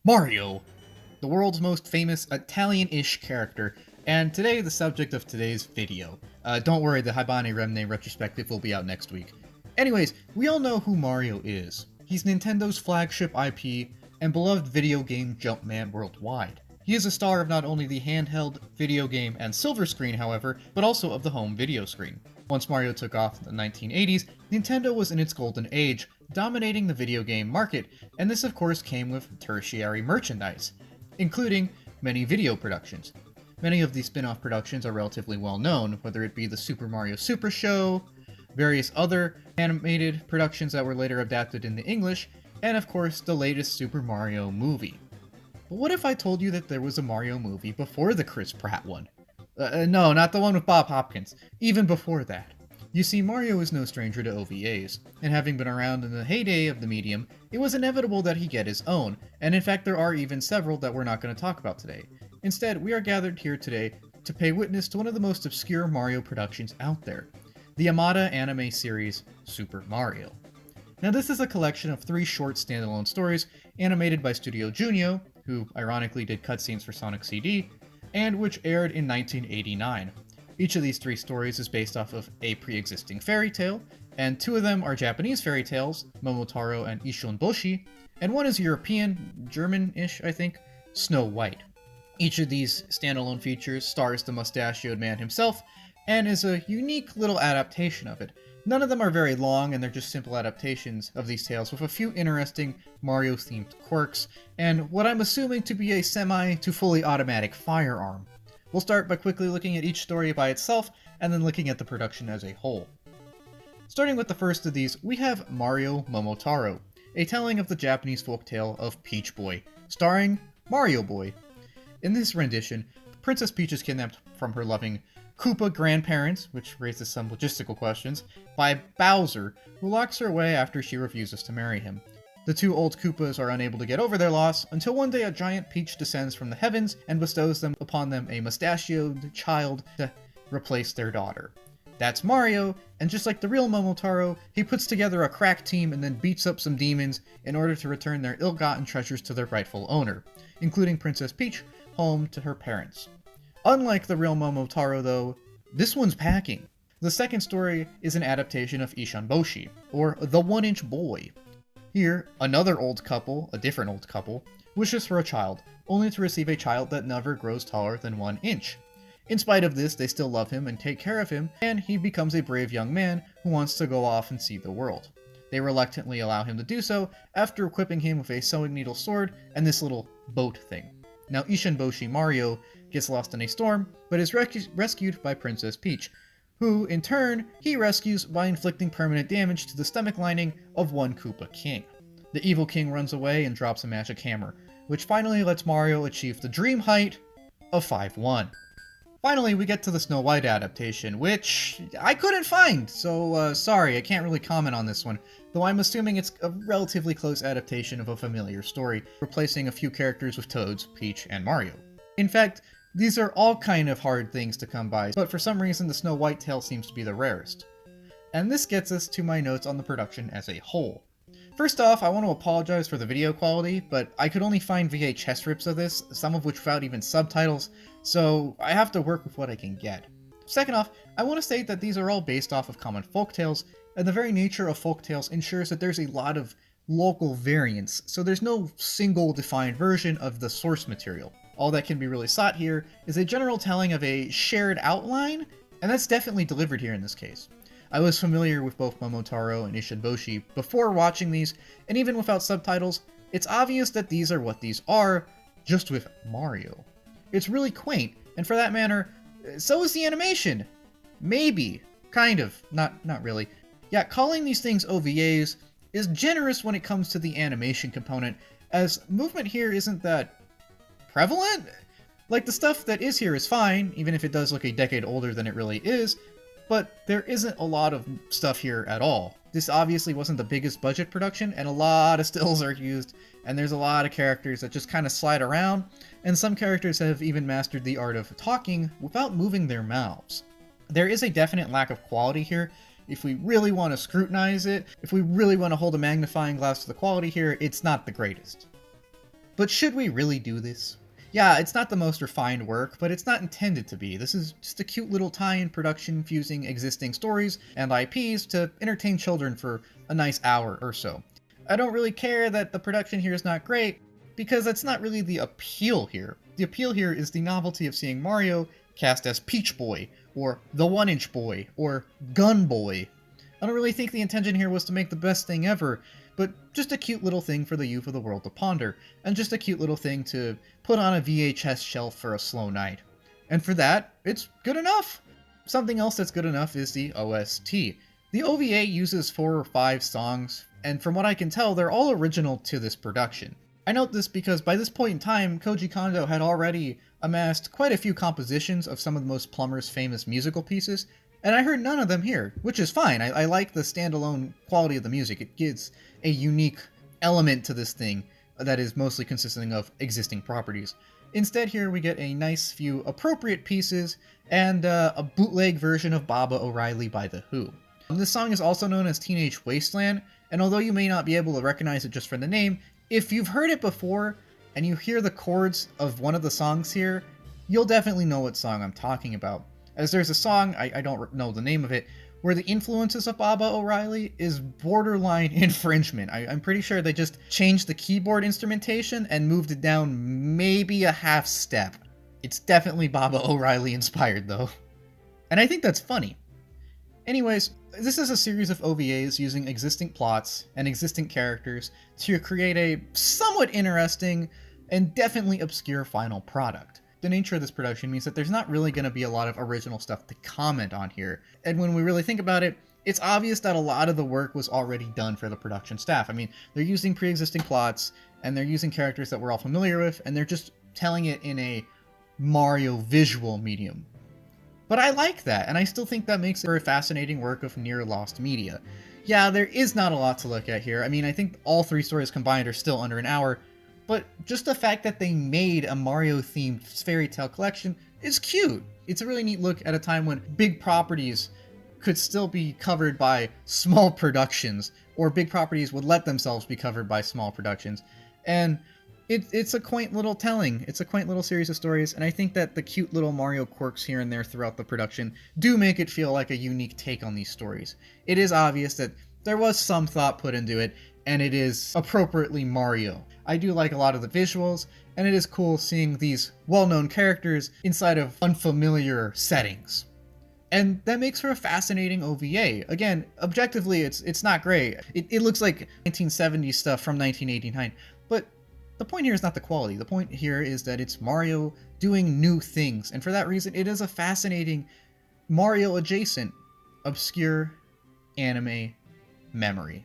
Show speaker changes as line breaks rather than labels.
Mario, the world's most famous Italian-ish character, and today the subject of today's video. Don't worry, the Haibane Renmei Retrospective will be out next week. Anyways, we all know who Mario is. He's Nintendo's flagship IP and beloved video game Jumpman worldwide. He is a star of not only the handheld, video game, and silver screen, however, but also of the home video screen. Once Mario took off in the 1980s, Nintendo was in its golden age, dominating the video game market, and this of course came with tertiary merchandise, including many video productions. Many of these spin-off productions are relatively well known, whether it be the Super Mario Super Show, various other animated productions that were later adapted into English, and of course the latest Super Mario movie. But what if I told you that there was a Mario movie before the Chris Pratt one? No, not the one with Bob Hopkins. Even before that. You see, Mario is no stranger to OVAs, and having been around in the heyday of the medium, it was inevitable that he get his own, and in fact there are even several that we're not going to talk about today. Instead, we are gathered here today to pay witness to one of the most obscure Mario productions out there, the Amada Anime series Super Mario. Now this is a collection of 3 short standalone stories animated by Studio Junio, who ironically did cutscenes for Sonic CD, and which aired in 1989. Each of these 3 stories is based off of a pre-existing fairy tale, and 2 of them are Japanese fairy tales, Momotaro and Ishonboshi, and one is European, German-ish I think, Snow White. Each of these standalone features stars the mustachioed man himself, and is a unique little adaptation of it. None of them are very long, and they're just simple adaptations of these tales with a few interesting Mario-themed quirks, and what I'm assuming to be a semi to fully automatic firearm. We'll start by quickly looking at each story by itself, and then looking at the production as a whole. Starting with the first of these, we have Mario Momotaro, a telling of the Japanese folktale of Peach Boy, starring Mario Boy. In this rendition, Princess Peach is kidnapped from her loving Koopa grandparents, which raises some logistical questions, by Bowser, who locks her away after she refuses to marry him. The 2 old Koopas are unable to get over their loss, until one day a giant peach descends from the heavens and bestows upon them a mustachioed child to replace their daughter. That's Mario, and just like the real Momotaro, he puts together a crack team and then beats up some demons in order to return their ill-gotten treasures to their rightful owner, including Princess Peach, home to her parents. Unlike the real Momotaro though, this one's packing. The second story is an adaptation of Ishonboshi, or the 1-inch boy. Here, another old couple, a different old couple, wishes for a child, only to receive a child that never grows taller than 1 inch. In spite of this, they still love him and take care of him, and he becomes a brave young man who wants to go off and see the world. They reluctantly allow him to do so, after equipping him with a sewing needle sword and this little boat thing. Now Ishonboshi Mario gets lost in a storm, but is rescued by Princess Peach, who, in turn, he rescues by inflicting permanent damage to the stomach lining of one Koopa King. The evil king runs away and drops a magic hammer, which finally lets Mario achieve the dream height of 5'1". Finally, we get to the Snow White adaptation, which I couldn't find, so sorry, I can't really comment on this one, though I'm assuming it's a relatively close adaptation of a familiar story, replacing a few characters with Toads, Peach, and Mario. In fact, these are all kind of hard things to come by, but for some reason the Snow White tale seems to be the rarest. And this gets us to my notes on the production as a whole. First off, I want to apologize for the video quality, but I could only find VHS rips of this, some of which without even subtitles, so I have to work with what I can get. Second off, I want to state that these are all based off of common folktales, and the very nature of folktales ensures that there's a lot of local variants, so there's no single defined version of the source material. All that can be really sought here is a general telling of a shared outline, and that's definitely delivered here in this case. I was familiar with both Momotaro and Ishonboshi before watching these, and even without subtitles, it's obvious that these are what these are, just with Mario. It's really quaint, and for that matter, so is the animation. Maybe. Kind of. Not really. Yeah, calling these things OVAs is generous when it comes to the animation component, as movement here isn't that prevalent? Like, the stuff that is here is fine, even if it does look a decade older than it really is, but there isn't a lot of stuff here at all. This obviously wasn't the biggest budget production, and a lot of stills are used, and there's a lot of characters that just kind of slide around, and some characters have even mastered the art of talking without moving their mouths. There is a definite lack of quality here. If we really want to scrutinize it, if we really want to hold a magnifying glass to the quality here, it's not the greatest. But should we really do this? Yeah, it's not the most refined work, but it's not intended to be. This is just a cute little tie-in production fusing existing stories and IPs to entertain children for a nice hour or so. I don't really care that the production here is not great, because that's not really the appeal here. The appeal here is the novelty of seeing Mario cast as Peach Boy, or the 1-inch Boy, or Gun Boy. I don't really think the intention here was to make the best thing ever, but just a cute little thing for the youth of the world to ponder, and just a cute little thing to put on a VHS shelf for a slow night. And for that, it's good enough! Something else that's good enough is the OST. The OVA uses 4 or 5 songs, and from what I can tell, they're all original to this production. I note this because by this point in time, Koji Kondo had already amassed quite a few compositions of some of the most Plumber's famous musical pieces, and I heard none of them here, which is fine. I like the standalone quality of the music. It gives a unique element to this thing that is mostly consisting of existing properties. Instead here we get a nice few appropriate pieces and a bootleg version of Baba O'Riley by The Who. This song is also known as Teenage Wasteland, and although you may not be able to recognize it just from the name, if you've heard it before and you hear the chords of one of the songs here, you'll definitely know what song I'm talking about. As there's a song, I don't know the name of it, where the influences of Baba O'Riley is borderline infringement. I'm pretty sure they just changed the keyboard instrumentation and moved it down maybe a half step. It's definitely Baba O'Riley inspired though. And I think that's funny. Anyways, this is a series of OVAs using existing plots and existing characters to create a somewhat interesting and definitely obscure final product. The nature of this production means that there's not really going to be a lot of original stuff to comment on here. And when we really think about it, it's obvious that a lot of the work was already done for the production staff. I mean, they're using pre-existing plots, and they're using characters that we're all familiar with, and they're just telling it in a Mario visual medium. But I like that, and I still think that makes it a fascinating work of near-lost media. Yeah, there is not a lot to look at here. I mean, I think all 3 stories combined are still under an hour, but just the fact that they made a Mario-themed fairy tale collection is cute. It's a really neat look at a time when big properties could still be covered by small productions, or big properties would let themselves be covered by small productions. And it's a quaint little telling. It's a quaint little series of stories, and I think that the cute little Mario quirks here and there throughout the production do make it feel like a unique take on these stories. It is obvious that there was some thought put into it, and it is appropriately Mario. I do like a lot of the visuals, and it is cool seeing these well-known characters inside of unfamiliar settings. And that makes for a fascinating OVA. Again, objectively, it's not great. It looks like 1970s stuff from 1989, but the point here is not the quality. The point here is that it's Mario doing new things, and for that reason, it is a fascinating Mario-adjacent, obscure anime memory.